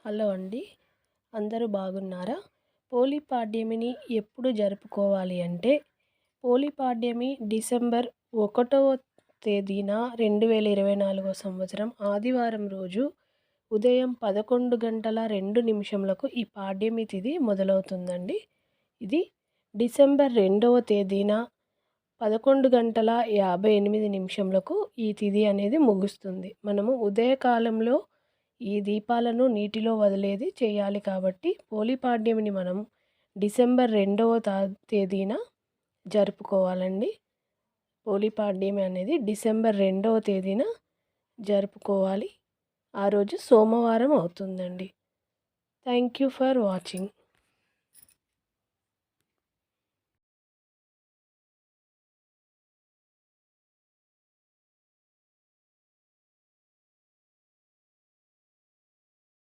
Hello అండి. అందరూ బాగున్నారా? పోలిపాడ్యమిని ఎప్పుడు జరుపుకోవాలి అంటే, పోలిపాడ్యమి డిసెంబర్ 1వ తేదీన 2024 సంవత్సరం ఆదివారం రోజు ఉదయం 11:02 ఈ పాడ్యమి తిథి మొదలవుతుందండి. ఇది డిసెంబర్ 2వ తేదీన 11:58 ఈ తిథి అనేది ముగుస్తుంది. మనము ఉదయకాలంలో ఈ దీపాలను నీటిలో వదిలేది చేయాలి కాబట్టి పోలిపాడ్యమిని మనం డిసెంబర్ 2వ తేదీన జరుపుకోవాలండి. పోలిపాడ్యమి అనేది డిసెంబర్ 2వ తేదీన జరుపుకోవాలి. ఆ రోజు సోమవారం అవుతుందండి. Thank you for watching.